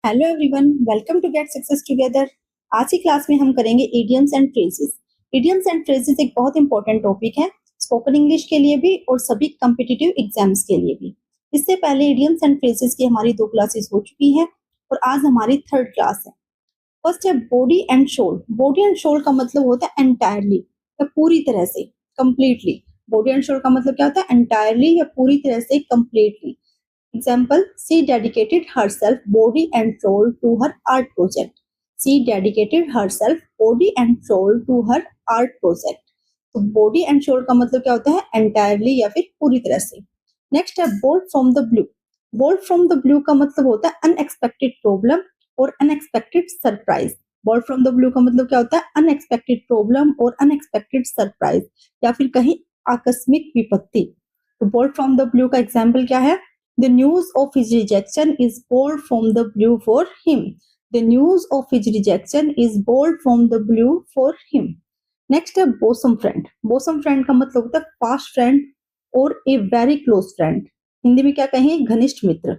Hello everyone, welcome to get success together. आज की class में हम करेंगे idioms and phrases. Idioms and phrases एक बहुत इंपॉर्टेंट टॉपिक है, स्पोकन इंग्लिश के लिए भी और सभी कॉम्पिटिटिव एग्जाम्स के लिए भी। इससे पहले इडियम्स एंड फ्रेजेस की हमारी 2 क्लासेस हो चुकी हैं और आज हमारी 3rd क्लास है। फर्स्ट है body and soul. Body and soul का मतलब होता है एंटायरली या पूरी तरह से, कंप्लीटली। बॉडी एंड शोल का मतलब क्या होता है? एंटायरली या पूरी तरह से, completely. Example, she dedicated herself body and soul to her art project. She dedicated herself body and soul to her art project. तो body and soul का मतलब क्या होता है? entirely या फिर पूरी तरह से। नेक्स्ट है bolt from the blue. bolt from the blue का मतलब होता है unexpected problem और unexpected surprise. bolt from the blue का मतलब क्या होता है? unexpected problem और unexpected surprise या फिर कहीं आकस्मिक विपत्ति। तो bolt from the blue का एग्जाम्पल क्या है? The news of his rejection is bolt from the blue for him. The news of his rejection is bolt from the blue for him. Next है bosom friend. bosom friend का मतलब होता है fast friend और a very close friend. Hindi में क्या कहेंगे? घनिष्ठ मित्र।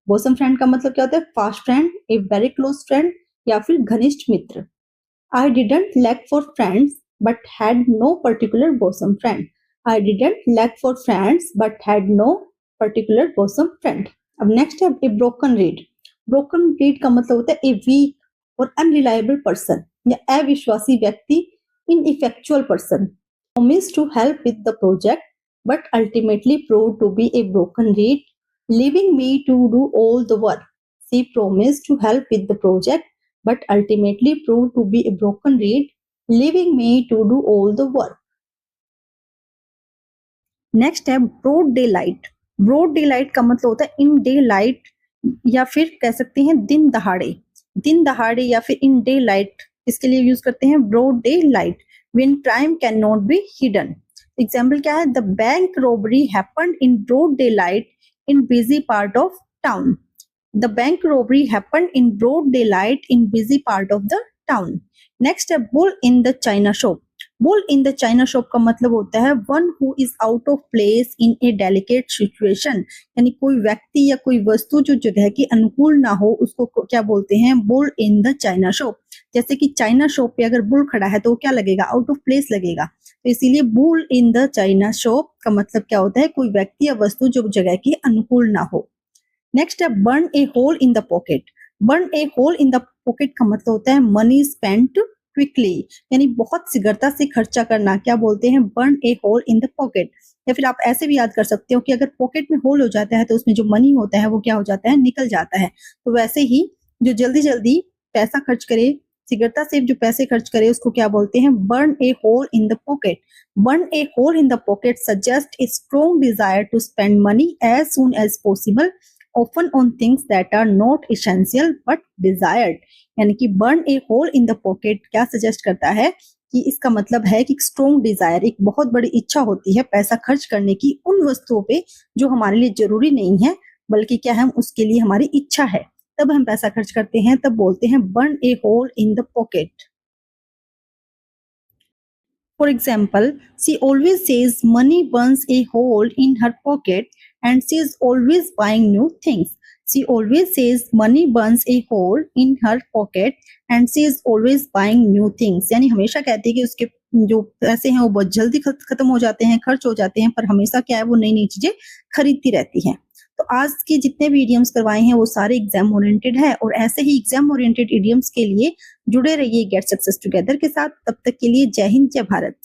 bosom friend का मतलब क्या होता है? fast friend, a very close friend या फिर घनिष्ठ मित्र। I didn't lack for friends but had no particular bosom friend. I didn't lack for friends but had no particular bosom friend. अब नेक्स्ट है a broken reed. Broken reed का मतलब होता है a weak और अनरिलायबल पर्सन या अविश्वासी व्यक्ति, ineffectual person. Promise to help with the project but ultimately prove to be a broken reed, leaving me to do all the work. She promise to help with the project but ultimately prove to be a broken reed, leaving me to do all the work. Next है broad day light. Broad day light का मतलब होता है in day light या फिर कह सकते हैं दिन दहाड़े। दिन दहाड़े या फिर इन डे लाइट, इसके लिए यूज करते हैं broad day light. When crime can not be hidden. Example क्या है? The bank robbery happened in broad day light in busy part of town. The bank robbery happened in broad day light in busy part of the town. Next है bull in the china shop. Bull in the china shop का मतलब होता है one who is out of place in a delicate situation, यानी कोई व्यक्ति या कोई वस्तु जो जगह की अनुकूल ना हो उसको क्या बोलते हैं? Bull in the china shop. जैसे कि चाइना शॉप पे अगर बुल खड़ा है तो क्या लगेगा? आउट ऑफ प्लेस लगेगा। तो इसीलिए bull in the china shop का मतलब क्या होता है? कोई व्यक्ति या वस्तु जो जगह की अनुकूल ना हो। नेक्स्ट है burn a hole in the pocket. Burn a hole in the pocket का मतलब होता है मनी स्पेंट क्विकली, यानी बहुत शीघ्रता से खर्चा करना। क्या बोलते हैं? Burn a hole in the pocket. या फिर आप ऐसे भी याद कर सकते हो कि अगर पॉकेट में होल हो जाता है तो उसमें जो मनी होता है वो क्या हो जाता है? निकल जाता है। तो वैसे ही जो जल्दी जल्दी पैसा खर्च करे, शीघ्रता से जो पैसे खर्च करे, उसको क्या बोलते हैं? Burn a hole in the pocket. Burn a hole in the pocket suggest a strong desire to spend money as soon as possible, often on things that are not essential but desired। यानी कि burn a hole in the pocket क्या suggest करता है कि इसका मतलब है कि स्ट्रॉन्ग डिजायर, एक बहुत बड़ी इच्छा होती है पैसा खर्च करने की उन वस्तुओं पे जो हमारे लिए जरूरी नहीं है, बल्कि क्या है? उसके लिए हमारी इच्छा है, तब हम पैसा खर्च करते हैं, तब बोलते हैं burn a hole in the pocket। For example, she always says money burns a hole in her pocket and she is always buying new things। She always says money burns a hole in her pocket and she is always buying new things। यानी हमेशा कहती है कि उसके जो पैसे हैं वो बहुत जल्दी खत्म हो जाते हैं, खर्च हो जाते हैं, पर हमेशा क्या है? वो नई नई चीजें खरीदती रहती हैं। तो आज के जितने भी इडियम्स करवाए हैं वो सारे एग्जाम ओरिएंटेड है और ऐसे ही एग्जाम ओरिएंटेड इडियम्स के लिए जुड़े रहिए गेट सक्सेस टुगेदर के साथ। तब तक के लिए जय हिंद, जय भारत।